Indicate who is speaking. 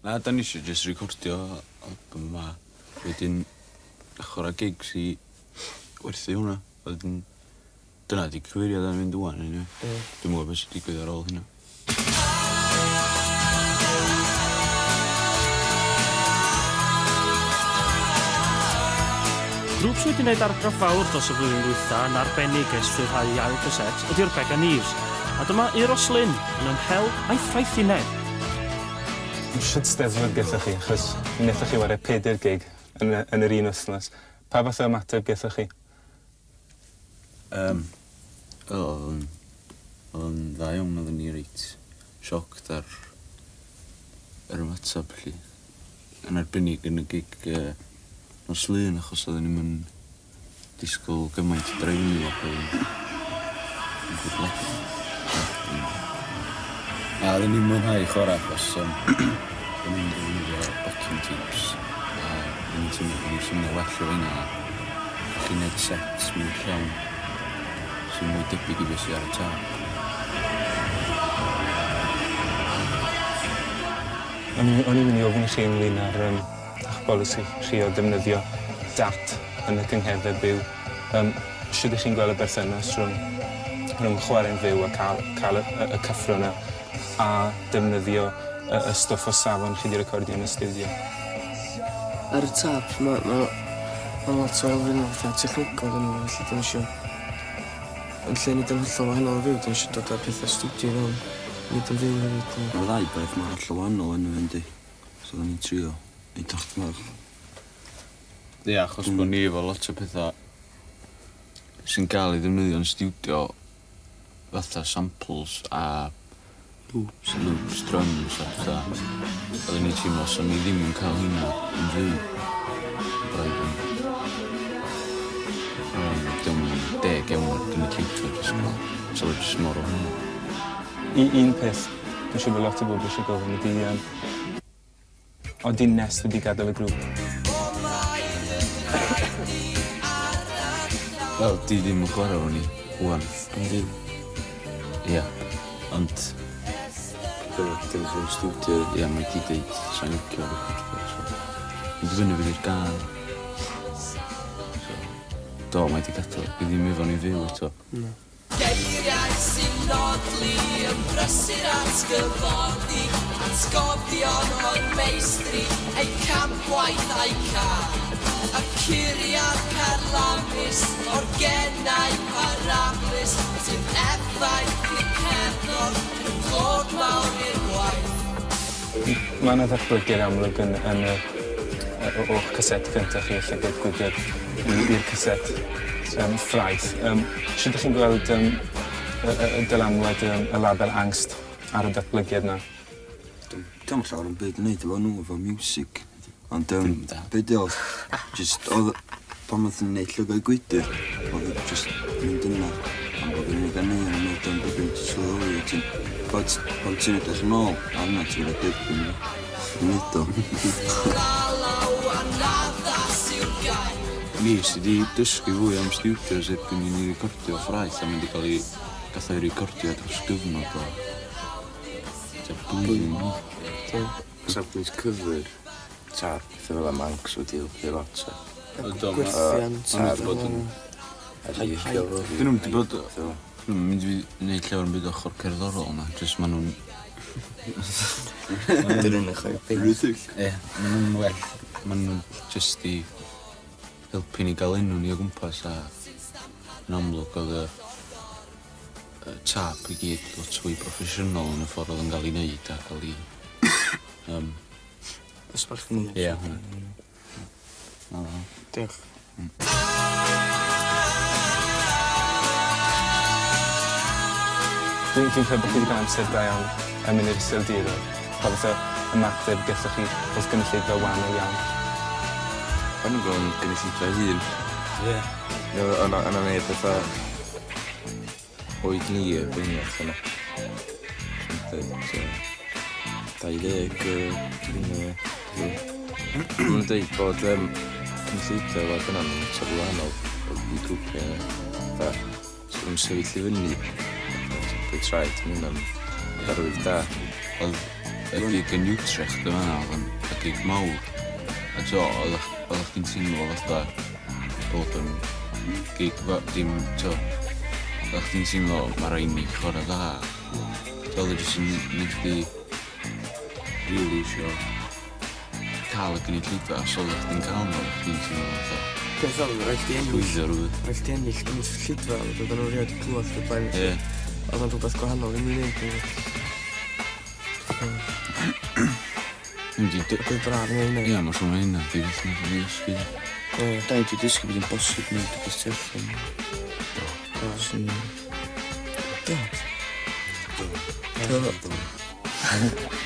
Speaker 1: Na, da ni eisiau just recordio album yma. Wedyn, chwarae gigs I werthu hwnna. Wedyn, dyna di cyfeiriad yn mynd wan. Dwi'n mwyn beth sy'n digwydd ar ôl hynna.
Speaker 2: Grŵp sydd wedi gwneud argraff fawr dros y flwyddyn ddwytha yn arbennig ers rhyddhau ail gyset ydy'r Beganifs, a dyma Eros Lyn yn ymhel a'i ffraethineb.
Speaker 3: Sut steddfod gyda chi, achos mi wnaethoch chi wario 4 gig yn yr un wythnos. Pa fath o ymateb gyda chi?
Speaker 1: Oedd yn dda iawn, oedd ni reit sioct ar yr ymateb, felly. Yn arbennig yn y gig nos Lyn, achos oedd ni'n mynd disgwyl gymaint o drefnu o beth yn gwybledu. A oedd ni'n mwynhau chwarae, achos oedd ni'n defnyddio backing tips. A oedd ni'n symud well o fyna. Gallai wneud sets mwy llawn sy'n mwy debyg I beth sydd ar y tab.
Speaker 3: O'n i'n mynd I ofyn I chi ynglyn ar eich bolisi chi o defnyddio dat yn y cyngherddau byw. Sut ych chi'n gweld y berthynas rhwng chwarae'n fyw a cael y cyffro yna a defnyddio y stwff o safon chi wedi recordio yn y studio?
Speaker 4: Ar y tab, mae lot o elfen o fatha technegol yn nhw, felly dyn eisiau... Yn lle nid yn hollol wahanol o fyw, dyn eisiau dod â pethau studio fewn, nid yn fyw hefyd.
Speaker 1: Mae'r ddau beth mae'n hollol wahanol yn y fynd I. So da ni'n trio I tocht mawr. Ie, achos bod ni efo lot o pethau sy'n cael I ddefnyddio yn studio fatha samples a loops, drums a pethau. Oedden ni'n teimlo so ni ddim yn cael hynna yn fyw. Dim 10 ewnod yn y computer jyst gael. So we're just mor o hynny.
Speaker 3: Un peth, dwi'n siŵr bod lot o bobl eisiau gofyn ydy... Oeddi Nest wedi gadael y grŵp?
Speaker 1: Wel, di ddim yn chwarae fo ni, wan.
Speaker 4: Yndi.
Speaker 1: Ie, ond... Dim yn studio, ie, mae di deud sa'n licio o'r record. Dwi'n fyny fydd i'r gan. Do, mae di gadael. Bydd ddim efo ni fyw eto.
Speaker 5: Geiriau sy'n nodli yn brysur atgyfodi Atgofion o'r meistri ei campwaith a'i car Y curiad carlamus o'r gennau parablis sy'n effaith i'r cerddor yn clod mawr i'r gwaith
Speaker 3: Mae yna ddatblygiad amlwg yn o'ch caset cyntaf chi, lle bod gwybod i'r caset ffraith. Sut ydych chi'n gweld y dylanwad y label Angst ar y datblygiad yna?
Speaker 6: Dim llawer yn byd yn neud efo nhw, efo music. Ond beth oedd, just oedd pan oedd yn neud llygau gwydr, oedd just mynd yna. Am bod yn mynd yna yn neud o'n byd yn sylwi. Pan ti'n edrych yn ôl, a hynna ti'n gwneud debyn yn neud o.
Speaker 1: Ni sydd wedi dysgu fwy am studios erbyn I ni recordio ffraith a mynd I gael I gath o'i recordio dros gyfnod o blwyddyn.
Speaker 6: Safbwynt cyfr, tab, pethau fel am Manx wedi helpu lot.
Speaker 4: Gwerthiant.
Speaker 1: Dyn nhw'n wedi bod... Dyn nhw'n mynd I wneud llawer yn byd ochr cerddorol na, jyst maen nhw'n...
Speaker 6: Dyn nhw'n eich o'i beth.
Speaker 1: Ie, maen nhw'n well. Maen nhw'n jyst I... helpu ni gael enw ni o gwmpas a yn amlwg oedd y tap I gyd lot fwy proffesiynol yn y ffordd oedd yn cael I wneud a cael I...
Speaker 4: Ysbarch ni.
Speaker 1: Ie, hwnna.
Speaker 4: Diolch.
Speaker 3: Dwi'n credu bod chi wedi cael amser da iawn am mynd i'r Iseldiroedd. Pa fath o ymateb gyda chi wrth gynulleidfa wahanol iawn?
Speaker 6: O'n i'n gweld gynulleidfa hun.
Speaker 1: Ie.
Speaker 6: Yna neud pethau oed ni y beirniaeth yna. 20 Mae'n dweud bod cynulleidfa fod yna'n sefyll wahanol o i grwpiau yna. Yn sefyll I fyny. Dwi'n traed, mae hynna'n darwydd da.
Speaker 1: Oedd y gig yn Utrecht yma oedd yn y gig mawr. A to, oeddech chi'n teimlo fatha bod yn gig, dim, to, oeddech chi'n teimlo mae'r rhaid chwarae dda. To, oedd jyst yn nid i rili isio cael y gynulleidfa, so oeddech chi'n cael nhw, oeddech chi'n teimlo fatha.
Speaker 4: Beth oedd, rhaid di ennill.
Speaker 1: Llwyddo rhywbeth.
Speaker 4: Rhaid di ennill gynulleidfa, oedd nhw'n rhaid i glwad o'r blaen.
Speaker 1: Ie.
Speaker 4: Oedd yn rhywbeth gwahanol i mi wneud. Dwi'n braf yn hynny.
Speaker 1: Ie, mae'n siŵr hynna, di beth nath i ddysgu.
Speaker 6: Da i di dysgu bod yn bosib wneud y beth telefon.
Speaker 4: Do. Do. Do.